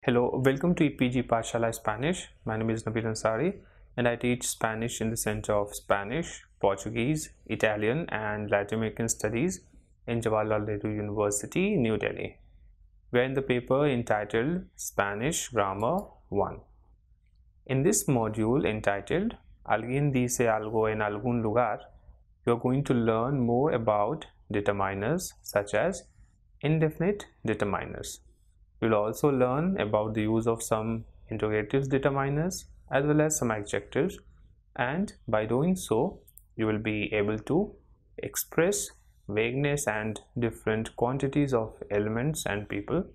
Hello, welcome to EPG Pashala Spanish. My name is Nabil Ansari and I teach Spanish in the Center of Spanish, Portuguese, Italian and Latin American Studies in Jawaharlal Nehru University, New Delhi. We are in the paper entitled Spanish Grammar 1. In this module entitled Alguien dice algo en algún lugar, you are going to learn more about determiners such as indefinite determiners. We will also learn about the use of some interrogative determiners as well as some adjectives, and by doing so you will be able to express vagueness and different quantities of elements and people,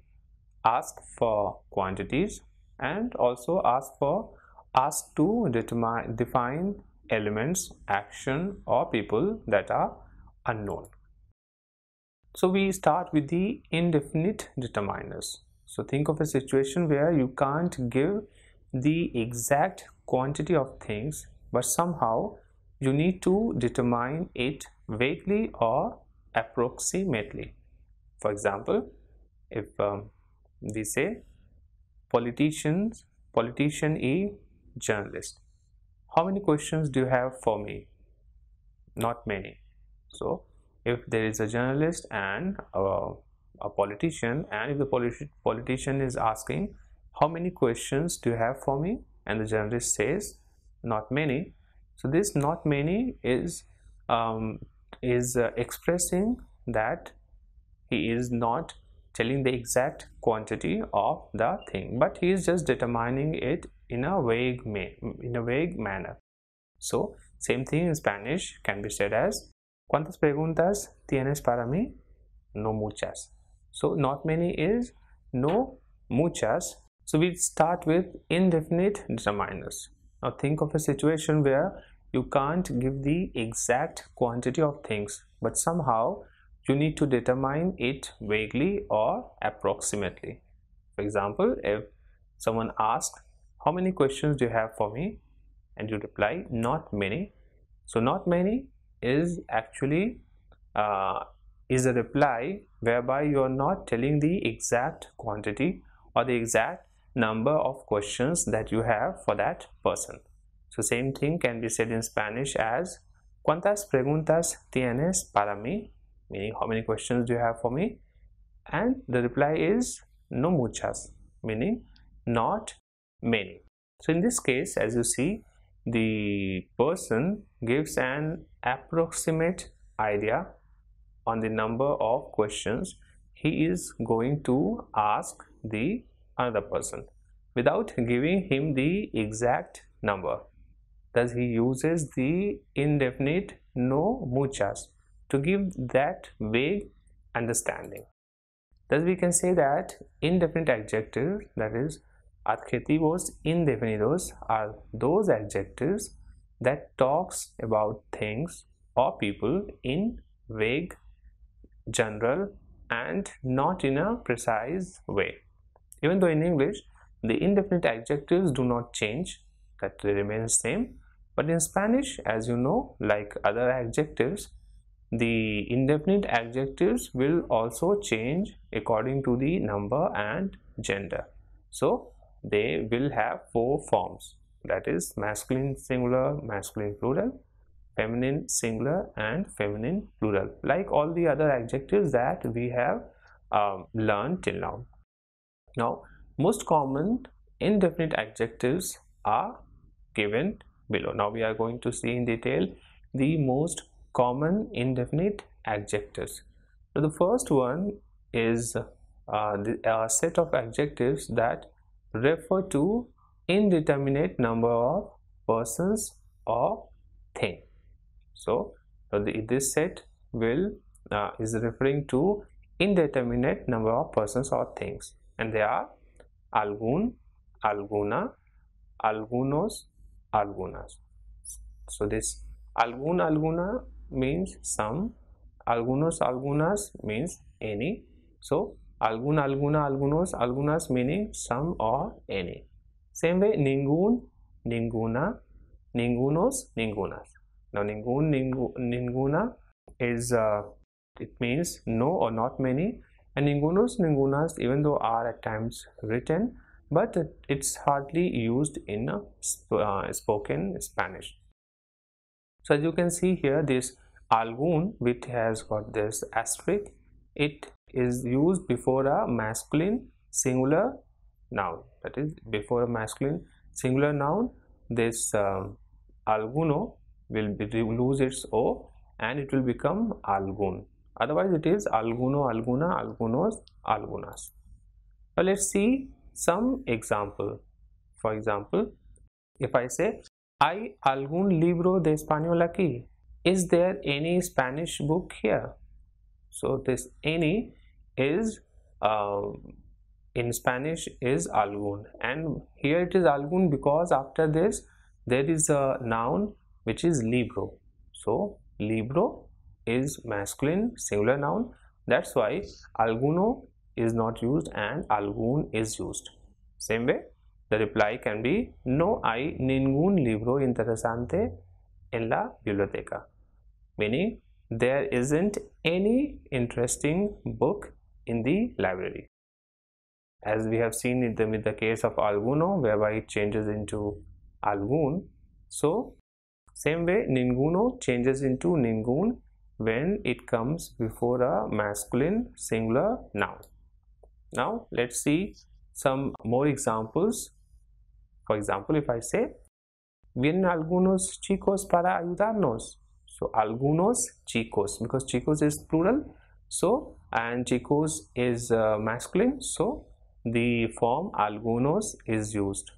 ask for quantities, and also ask to define elements, action or people that are unknown. So we start with the indefinite determiners. So think of a situation where you can't give the exact quantity of things, but somehow you need to determine it vaguely or approximately. For example, if we say politician A, journalist. How many questions do you have for me? Not many. So if there is a journalist and a politician, and if the politician is asking how many questions do you have for me, and the journalist says not many, so this not many is expressing that he is not telling the exact quantity of the thing, but he is just determining it in a vague manner. So same thing in Spanish can be said as ¿Cuántas preguntas tienes para mí? No muchas. So not many is no muchas. So we start with indefinite determiners. Now think of a situation where you can't give the exact quantity of things, but somehow you need to determine it vaguely or approximately. For example, if someone asks how many questions do you have for me, and you reply not many, so not many is actually is a reply whereby you are not telling the exact quantity or the exact number of questions that you have for that person. So same thing can be said in Spanish as ¿Cuántas preguntas tienes para mí? Meaning how many questions do you have for me? And the reply is no muchas, meaning not many. So in this case, as you see, the person gives an approximate idea on the number of questions he is going to ask the another person without giving him the exact number. Thus he uses the indefinite no muchas to give that vague understanding. Thus we can say that indefinite adjectives, that is adjetivos indefinidos, are those adjectives that talks about things or people in vague, general and not in a precise way. Even though in English the indefinite adjectives do not change, that they remain the same, but in Spanish, as you know, like other adjectives, the indefinite adjectives will also change according to the number and gender. So they will have four forms, that is masculine singular, masculine plural, feminine singular and feminine plural, like all the other adjectives that we have learned till now. Now most common indefinite adjectives are given below. Now we are going to see in detail the most common indefinite adjectives. So the first one is a set of adjectives that refer to indeterminate number of persons or thing. So this set will is referring to indeterminate number of persons or things, and they are algún, alguna, algunos, algunas. So this algún, alguna means some, algunos, algunas means any. So algún, alguna, algunos, algunas meaning some or any. Same way ningún, ninguna, ningunos, ningunas. Now ningún, ninguna is it means no or not many, and ningunos, ningunas, even though are at times written, but it's hardly used in spoken Spanish. So as you can see here, this algún, which has got this asterisk, it is used before a masculine singular noun. That is, before a masculine singular noun, this alguno will lose its o and it will become algún. Otherwise it is alguno, alguna, algunos, algunas. Now let's see some example. For example, if I say ¿Hay algún libro de español aquí? Is there any Spanish book here? So this any is in Spanish is algún, and here it is algún because after this there is a noun which is libro. So libro is masculine singular noun, that's why alguno is not used and algún is used. Same way, the reply can be no hay ningún libro interesante en la biblioteca, meaning there isn't any interesting book in the library. As we have seen with the case of alguno, whereby it changes into algún, so same way ninguno changes into ningún when it comes before a masculine singular noun. Now let's see some more examples. For example, if I say vienen algunos chicos para ayudarnos, so algunos chicos, because chicos is plural, so and chicos is masculine, so the form algunos is used,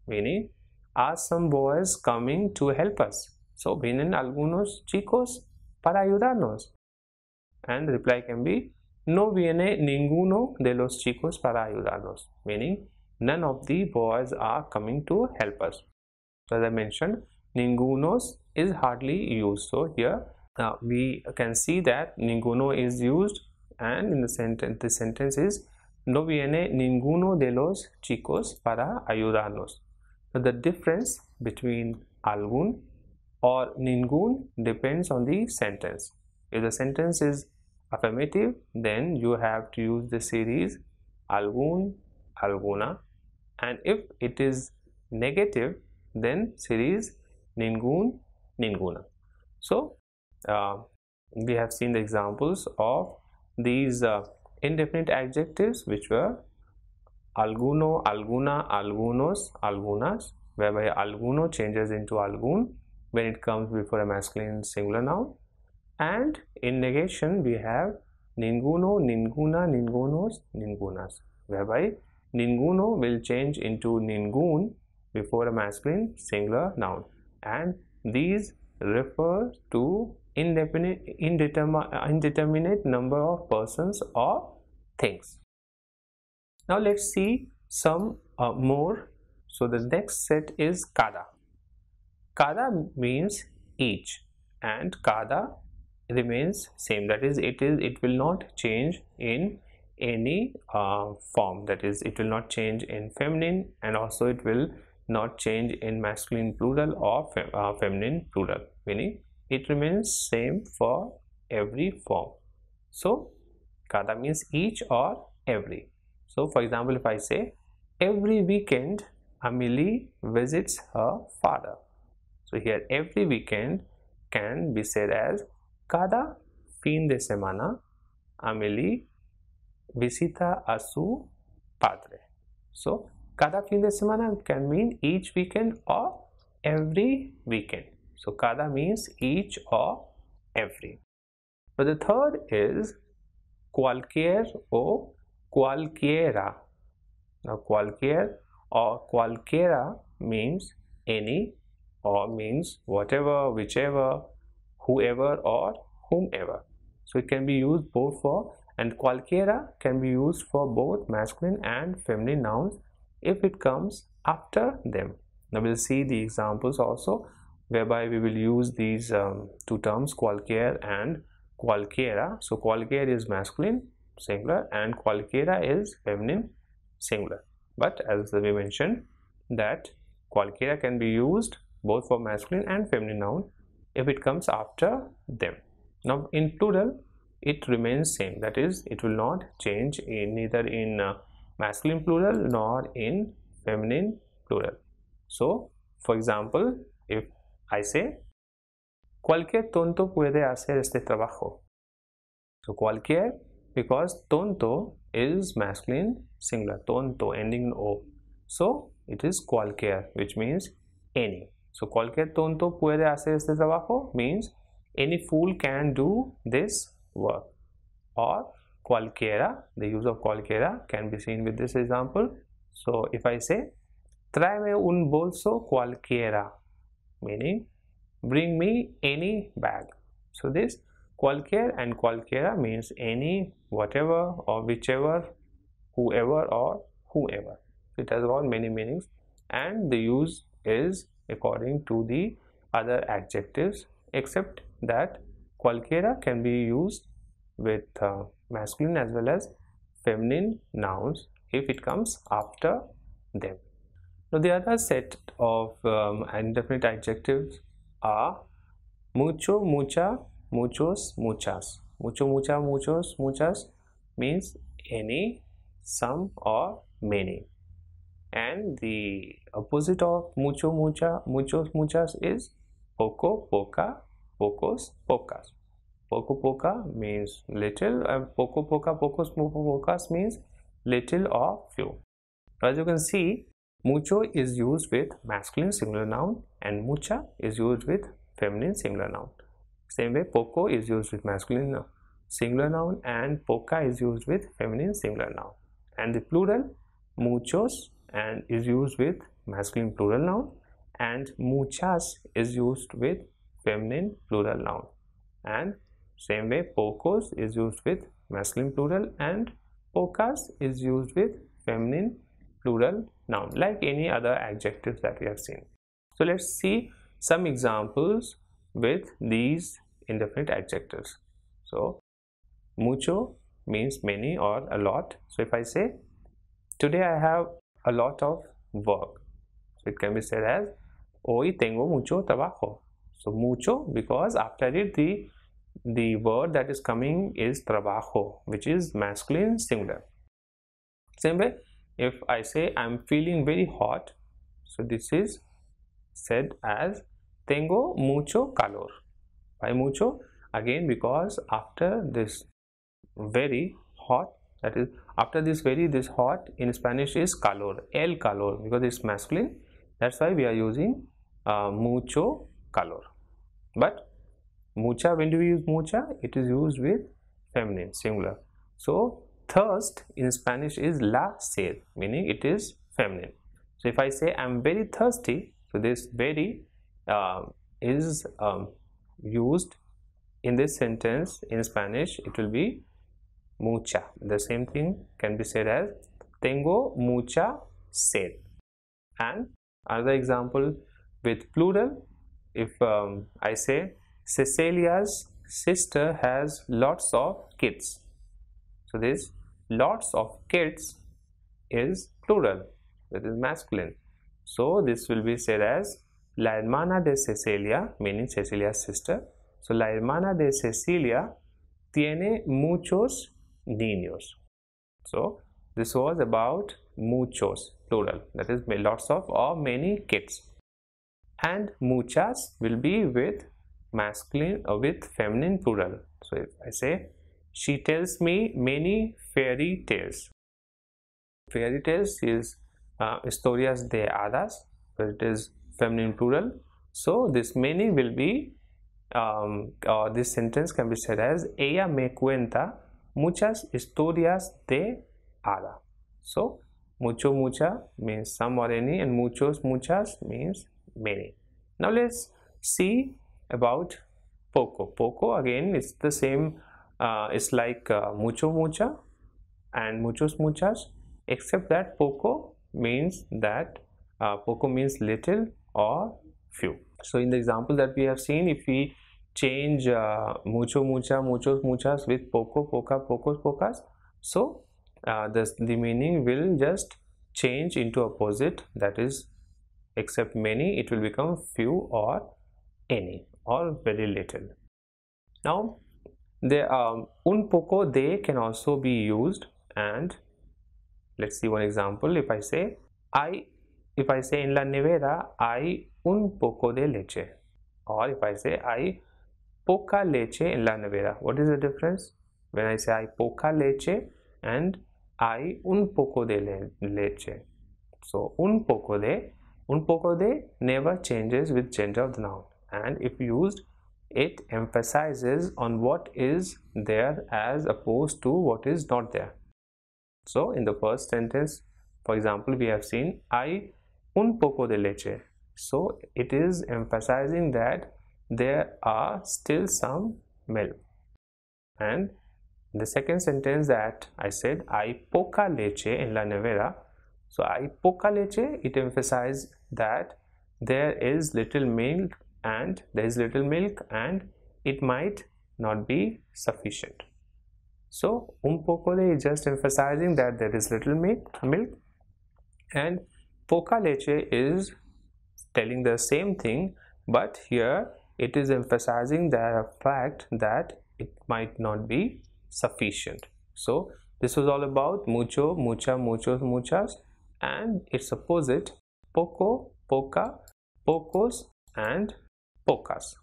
meaning are some boys coming to help us? So vienen algunos chicos para ayudarnos, and the reply can be no viene ninguno de los chicos para ayudarnos, meaning none of the boys are coming to help us. So as I mentioned, ningunos is hardly used, so here we can see that ninguno is used, and in the sentence is no viene ninguno de los chicos para ayudarnos. So the difference between algún or ningún depends on the sentence. If the sentence is affirmative, then you have to use the series algún, alguna, and if it is negative, then series ningún, ninguna. So we have seen the examples of these indefinite adjectives, which were alguno, alguna, algunos, algunas, whereby alguno changes into algún when it comes before a masculine singular noun, and in negation we have ninguno, ninguna, ningunos, ningunas, whereby ninguno will change into ningún before a masculine singular noun, and these refer to indeterminate number of persons or things. Now let's see some more. So the next set is cada. Cada means each, and cada remains same, that is it will not change in any form, that is it will not change in feminine, and also it will not change in masculine plural or feminine plural, meaning it remains same for every form. So cada means each or every. So for example, if I say every weekend Amelie visits her father, so here every weekend can be said as cada fin de semana Amelie visita a su padre. So cada fin de semana can mean each weekend or every weekend. So cada means each or every. But the third is cualquier o cualquiera. Now cualquier or cualquiera means any, or means whatever, whichever, whoever or whomever. So it can be used both for, and cualquiera can be used for both masculine and feminine nouns if it comes after them. Now we'll see the examples also, whereby we will use these two terms, cualquier and cualquiera. So cualquier is masculine singular and cualquiera is feminine singular, but as we mentioned that cualquiera can be used both for masculine and feminine noun if it comes after them. Now in plural it remains same, that is it will not change in neither in masculine plural nor in feminine plural. So for example, if I say cualquier tonto puede hacer este trabajo. So cualquier, because tonto is masculine singular, tonto ending in o, so it is cualquier, which means any. So cualquier tonto puede hacer este trabajo means any fool can do this work. Or cualquiera, the use of cualquiera can be seen with this example. So if I say tráeme un bolso cualquiera, meaning bring me any bag. So this cualquier and cualquiera means any, whatever, or whichever, whoever, or whoever. It has got many meanings, and the use is according to the other adjectives, except that cualquiera can be used with masculine as well as feminine nouns if it comes after them. Now the other set of indefinite adjectives are mucho, mucha, muchos, muchas. Mucho, mucha, muchos, muchas means any, some, or many. And the opposite of mucho, mucha, muchos, muchas is poco, poca, pocos, pocas. Poco, poca means little, and poco, poca, pocos, pocas means little or few. As you can see, mucho is used with masculine singular noun and mucha is used with feminine singular noun. Same way, poco is used with masculine singular noun and poca is used with feminine singular noun. And the plural muchos and is used with masculine plural noun, and muchas is used with feminine plural noun. And same way, pocos is used with masculine plural and pocas is used with feminine plural noun, like any other adjectives that we have seen. So let's see some examples with these indefinite adjectives. So mucho means many or a lot. So if I say today I have a lot of work, so it can be said as hoy tengo mucho trabajo. So mucho, because after it the word that is coming is trabajo, which is masculine singular. Same way, if I say I'm feeling very hot, so this is said as tengo mucho calor. Why mucho? Again, because after this very hot, that is after this very, this hot in Spanish is calor, el calor, because it's masculine. That's why we are using mucho calor. But mucha, when do we use mucha? It is used with feminine singular. So thirst in Spanish is la sed, meaning it is feminine. So if I say I'm very thirsty, so this very is used in this sentence in Spanish, it will be mucha. The same thing can be said as tengo mucha sed. And another example with plural, if I say Cecilia's sister has lots of kids. So this lots of kids is plural, that is masculine. So this will be said as la hermana de Cecilia, meaning Cecilia's sister. So la hermana de Cecilia tiene muchos niños. So this was about muchos, plural, that is lots of or many kids. And muchas will be with masculine or with feminine plural. So if I say she tells me many fairy tales. Fairy tales is historias de hadas, but it is feminine plural. So this many will be or this sentence can be said as ella me cuenta muchas historias de hada. So mucho, mucha means some or any, and muchos, muchas means many. Now let's see about poco. Poco again is the same, it's like mucho, mucha and muchos, muchas, except that poco means that poco means little or few. So in the example that we have seen, if we change mucho, mucha, muchos, muchas with poco, poca, pocos, pocas, so the meaning will just change into opposite, that is except many, it will become few or any or very little. Now the un poco de can also be used, and Let's see one example. If I say en la nevera hay un poco de leche, or if I say hay poca leche en la nevera, what is the difference when I say hay poca leche and hay un poco de leche? So un poco de never changes with gender of the noun, and if used, it emphasizes on what is there as opposed to what is not there. So in the first sentence, for example, we have seen hay un poco de leche. So it is emphasizing that there are still some milk. And the second sentence that I said, hay poca leche en la nevera. So hay poca leche, it emphasizes that there is little milk and it might not be sufficient. So un poco de is just emphasizing that there is little milk, and poca leche is telling the same thing, but here it is emphasizing the fact that it might not be sufficient. So this was all about mucho, mucha, muchos, muchas, and its opposite poco, poca, pocos, and pocas.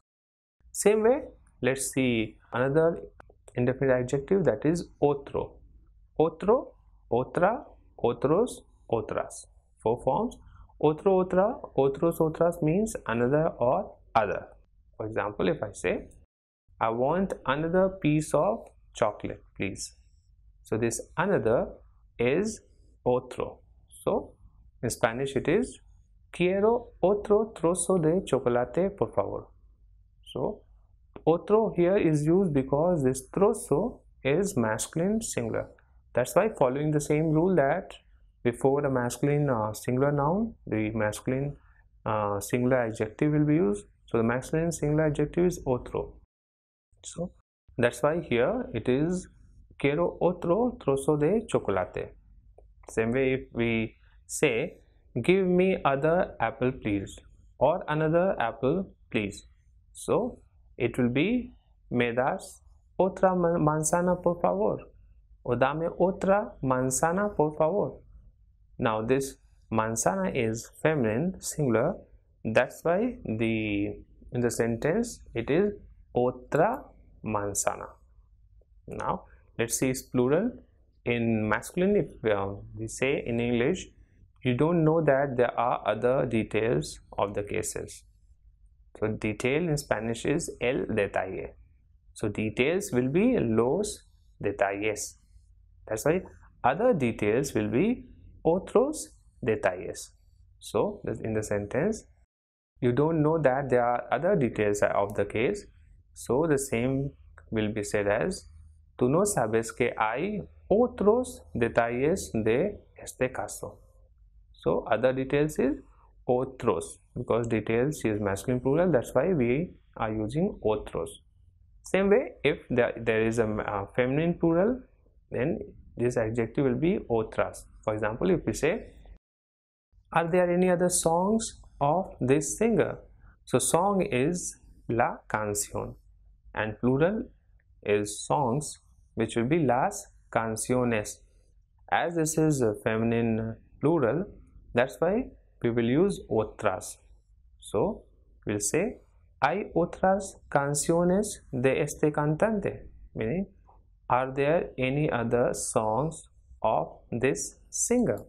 Same way, let's see another indefinite adjective, that is otro. Otro, otra, otros, otras. 4 forms. Otro, otra, otros, otras means another or other. For example, if I say, I want another piece of chocolate, please. So this another is otro. So in Spanish it is quiero otro trozo de chocolate, por favor. So otro here is used because this trozo is masculine singular. That's why, following the same rule that before the masculine singular noun, the masculine singular adjective will be used. So the masculine singular adjective is otro. So that's why here it is quiero otro trozo de chocolate. Same way, if we say give me other apple please, or another apple please, so it will be me das otra manzana por favor, o dame otra manzana por favor. Now this manzana is feminine singular, that's why in the sentence it is otra manzana. Now let's see its plural. In masculine, if we say in English, you don't know that there are other details of the cases. So detail in Spanish is el detalle. So details will be los detalles. That's why other details will be otros detalles. So in the sentence, you don't know that there are other details of the case. So the same will be said as tú no sabes que hay otros detalles de este caso. So other details is otros, because details is masculine plural, that's why we are using otros. Same way, if there is a feminine plural, then this adjective will be otras. For example, if we say, are there any other songs of this singer? So song is la canción, and plural is songs, which will be las canciones. As this is a feminine plural, that's why we will use otras. So we'll say, hay otras canciones de este cantante, meaning, are there any other songs of this singer?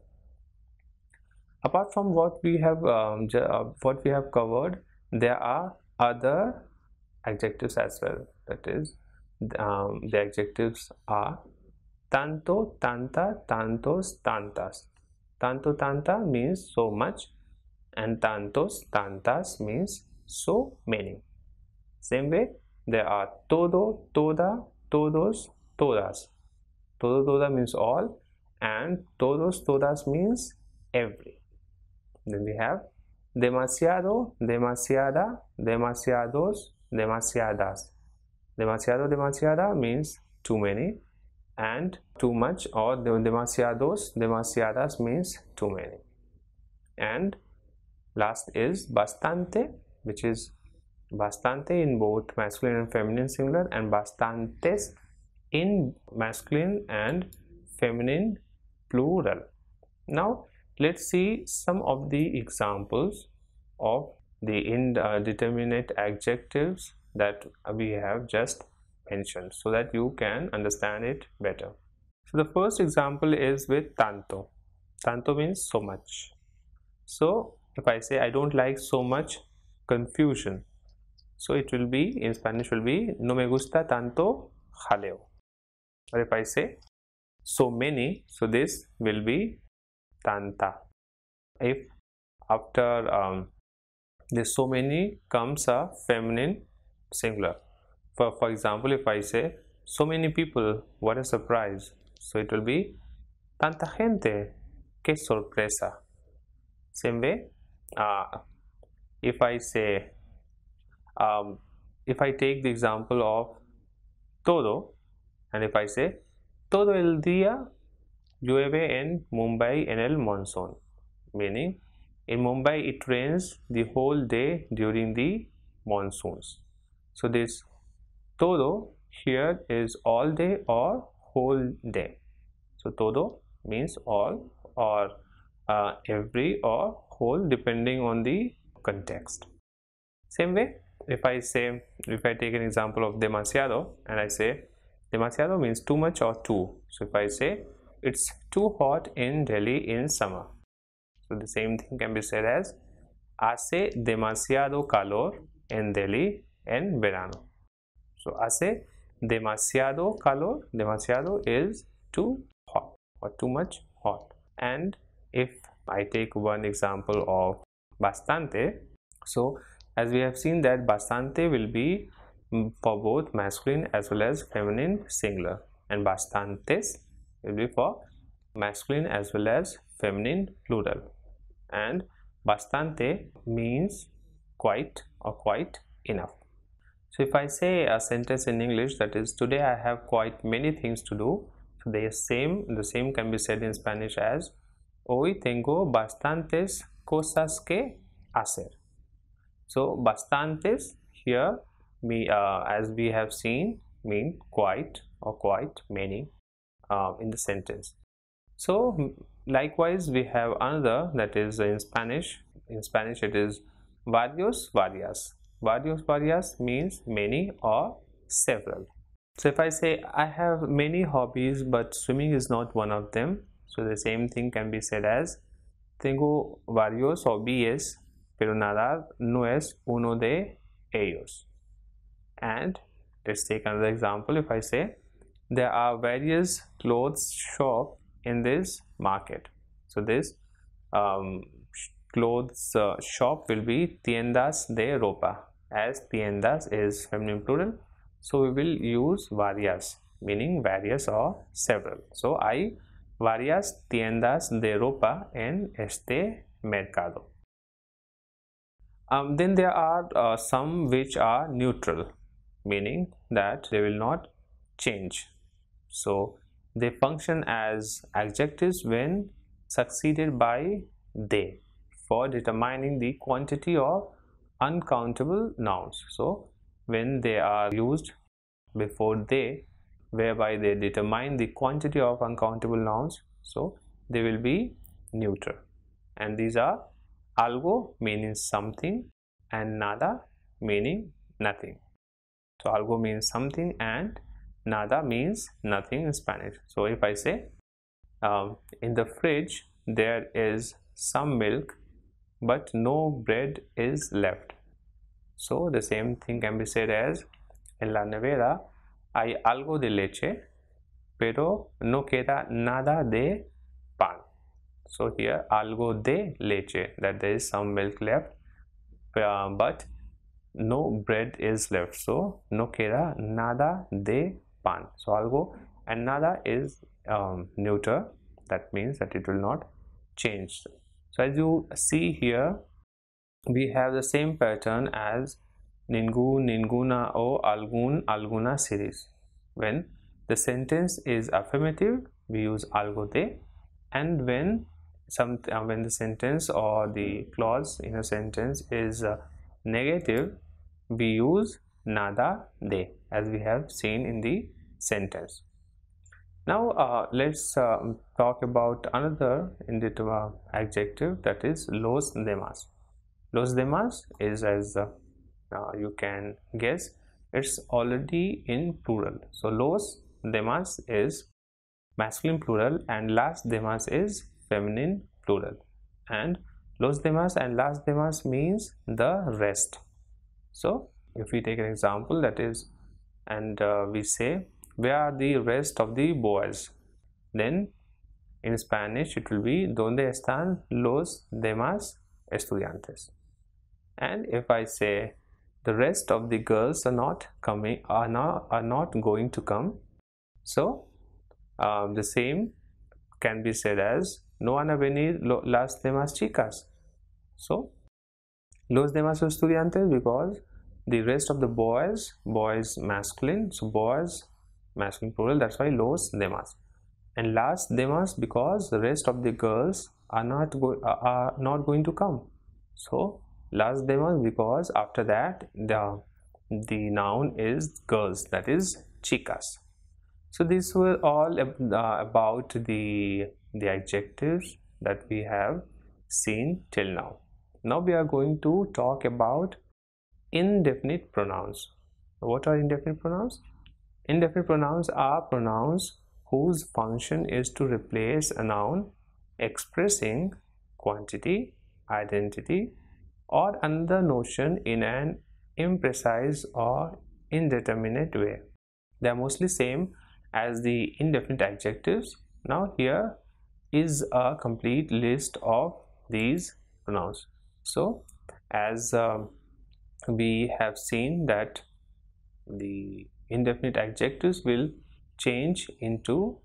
Apart from what we have covered, there are other adjectives as well. That is, the adjectives are tanto, tanta, tantos, tantas. Tanto, tanta means so much, and tantos, tantas means so many. Same way, there are todo, toda, todos, todas. Todo, toda means all, and todos, todas means every. Then we have demasiado, demasiada, demasiados, demasiadas. Demasiado, demasiada means too many, and too much, or demasiados, demasiadas means too many. And last is bastante, which is bastante in both masculine and feminine singular, and bastantes in masculine and feminine plural. Now let's see some of the examples of the indeterminate adjectives that we have just mentioned so that you can understand it better. So the first example is with tanto. Tanto means so much. So if I say I don't like so much confusion, so it will be in Spanish will be no me gusta tanto jaleo. Or if I say so many, so this will be tanta. If after this so many comes a feminine singular. For example, if I say so many people, what a surprise, so it will be tanta gente, que sorpresa. Same way, if I say if I take the example of todo, and if I say todo el día llueve en Mumbai en el monsoon, meaning in Mumbai it rains the whole day during the monsoons. So this todo here is all day or whole day. So todo means all or every or whole depending on the context. Same way, if I take an example of demasiado and I say demasiado means too much or too. So if I say it's too hot in Delhi in summer, so the same thing can be said as hace demasiado calor en Delhi en verano. So hace demasiado calor, demasiado is too hot or too much hot. And if I take one example of bastante, so as we have seen that bastante will be for both masculine as well as feminine singular, and bastantes will be for masculine as well as feminine plural. And bastante means quite or quite enough. So if I say a sentence in English that is today I have quite many things to do, so the same can be said in Spanish as hoy tengo bastantes cosas que hacer. So bastantes here as we have seen mean quite or quite many in the sentence. So likewise we have another that is in Spanish. In Spanish it is varios, varias. Varios, varias means many or several. So if I say I have many hobbies but swimming is not one of them, so the same thing can be said as tengo varios hobbies pero nadar no es uno de ellos. And let's take another example. If I say there are various clothes shop in this market, so this clothes shop will be tiendas de ropa, as tiendas is feminine plural, so we will use varias meaning various or several. So hay varias tiendas de ropa en este mercado. Then there are some which are neutral, meaning that they will not change. So they function as adjectives when succeeded by they for determining the quantity of uncountable nouns. So when they are used before they, whereby they determine the quantity of uncountable nouns, so they will be neutral. And these are algo meaning something and nada meaning nothing. So algo means something and nada means nothing in Spanish. So if I say in the fridge there is some milk but no bread is left, so the same thing can be said as en la nevera hay algo de leche pero no queda nada de pan. So here algo de leche, that there is some milk left but no bread is left, so no queda nada de pan. So algo and nada is neuter, that means that it will not change. So as you see here we have the same pattern as ningún, ninguna or algún, alguna series. When the sentence is affirmative we use algo de, and when the sentence or the clause in a sentence is negative we use nada de, as we have seen in the sentence. Now let's talk about another indeterminate adjective, that is los demás. Los demás is, as you can guess, it's already in plural. So los demás is masculine plural and las demás is feminine plural, and los demás and las demás means the rest. So if we take an example, that is, and we say, where are the rest of the boys, then in Spanish it will be donde están los demás estudiantes. And if I say the rest of the girls are not going to come, so the same can be said as no van a venir las demás chicas. So los demás estudiantes, because the rest of the boys masculine, so boys masculine plural, that's why los demás. And las demás because the rest of the girls are not going to come, so las demás, because after that the noun is girls, that is chicas. So these were all about the adjectives that we have seen till now. Now we are going to talk about indefinite pronouns. What are indefinite pronouns? Indefinite pronouns are pronouns whose function is to replace a noun expressing quantity, identity, or another notion in an imprecise or indeterminate way. They are mostly same as the indefinite adjectives. Now here is a complete list of these pronouns. So as we have seen that the indefinite adjectives will change into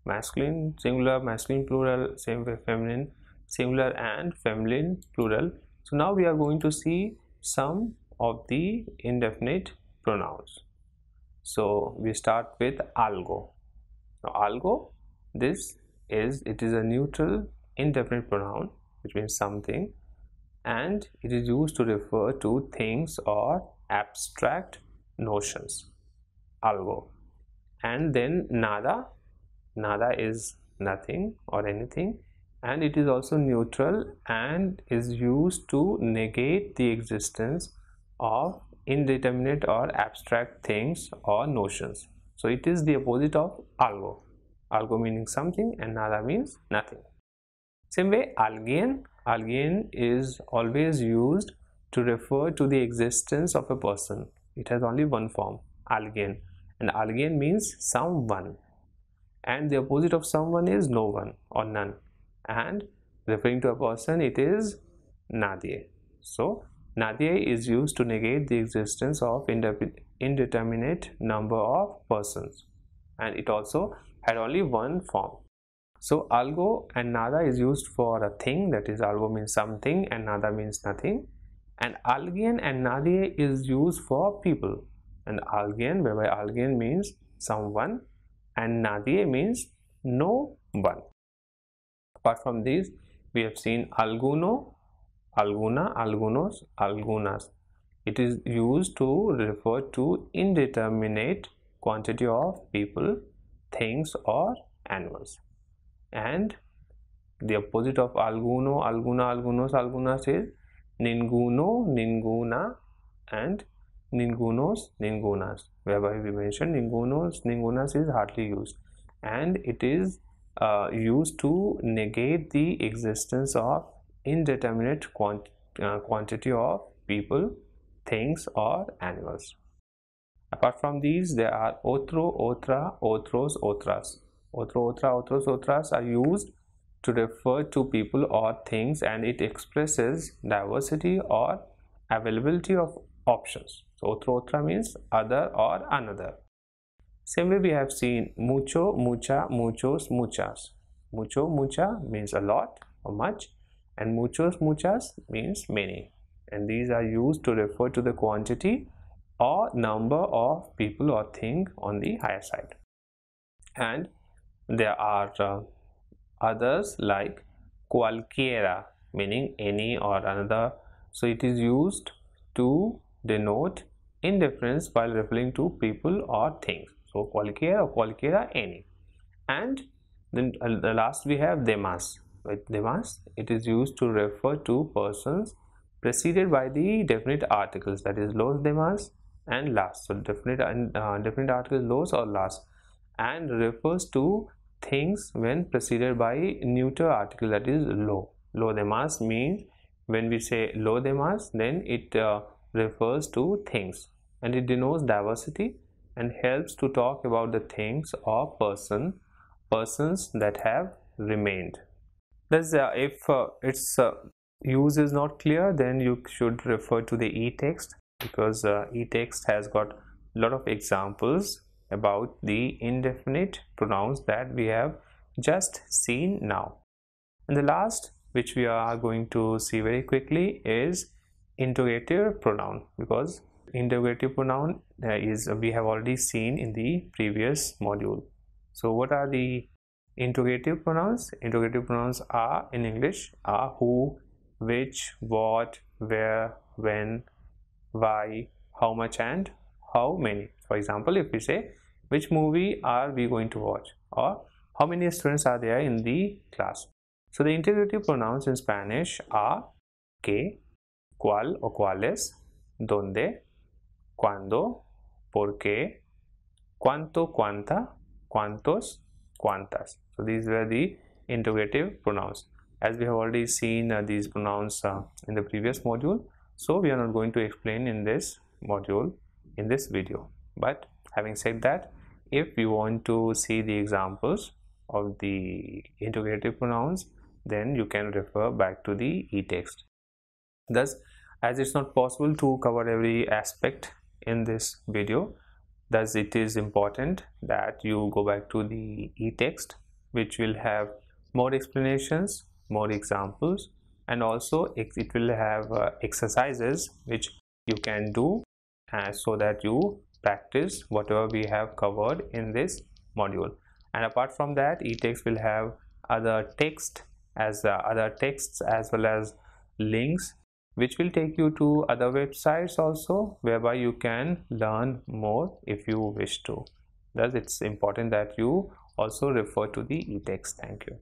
masculine singular, masculine plural, same way feminine singular and feminine plural. So now we are going to see some of the indefinite pronouns. So we start with algo. Now algo, it is a neutral indefinite pronoun, which means something, and it is used to refer to things or abstract notions. Algo. And then nada is nothing or anything, and it is also neutral and is used to negate the existence of indeterminate or abstract things or notions. So it is the opposite of algo. Algo meaning something and nada means nothing. Same way, alguien is always used to refer to the existence of a person. It has only one form, alguien, and alguien means someone, and the opposite of someone is no one or none, and referring to a person it is nadie. So nadie is used to negate the existence of indeterminate number of persons, and it also had only one form. So algo and nada is used for a thing, that is algo means something and nada means nothing, and alguien and nadie is used for people, and alguien, whereby alguien means someone and nadie means no one. Apart from these, we have seen alguno, alguna, algunos, algunas. It is used to refer to indeterminate quantity of people, things or animals. And the opposite of alguno, alguna, algunos, algunas is ninguno, ninguna and ningunos, ningunas, whereby we mentioned ningunos, ningunas is hardly used, and it is used to negate the existence of indeterminate quantity of people, things or animals. Apart from these, there are otro, otra, otros, otras. Otro, otra, otros, otras are used to refer to people or things, and it expresses diversity or availability of options. So otro, otra means other or another. Same way we have seen mucho, mucha, muchos, muchas. Mucho, mucha means a lot or much, and muchos, muchas means many, and these are used to refer to the quantity or number of people or thing on the higher side. And there are others like cualquiera, meaning any or another. So it is used to denote indifference while referring to people or things. So cualquiera or cualquiera, any. And then the last we have demas. With demas, it is used to refer to persons preceded by the definite articles, that is los demas and las. So definite and definite articles los or las, and refers to things when preceded by neuter article, that is lo. Lo demas means when we say lo demas, then it refers to things, and it denotes diversity and helps to talk about the things or persons that have remained. Thus, if its use is not clear, then you should refer to the e-text, because e-text has got a lot of examples about the indefinite pronouns that we have just seen now. And the last, which we are going to see very quickly, is interrogative pronoun, because interrogative pronoun is we have already seen in the previous module. So what are the interrogative pronouns? Interrogative pronouns are in English are who, which, what, where, when, why, how much, and how many. For example, if we say which movie are we going to watch, or how many students are there in the class. So the interrogative pronouns in Spanish are que, cuál o cuáles, dónde, cuándo, por qué, cuánto, cuánta, cuántos, cuántas. So these were the interrogative pronouns. As we have already seen these pronouns in the previous module, so we are not going to explain in this module, in this video. But having said that, if you want to see the examples of the interrogative pronouns, then you can refer back to the e-text. Thus, as it's not possible to cover every aspect in this video, thus it is important that you go back to the e-text, which will have more explanations, more examples, and also it will have exercises which you can do so that you practice whatever we have covered in this module. And apart from that, e-text will have other texts as well as links which will take you to other websites also, whereby you can learn more if you wish to. Thus, it's important that you also refer to the e-text. Thank you.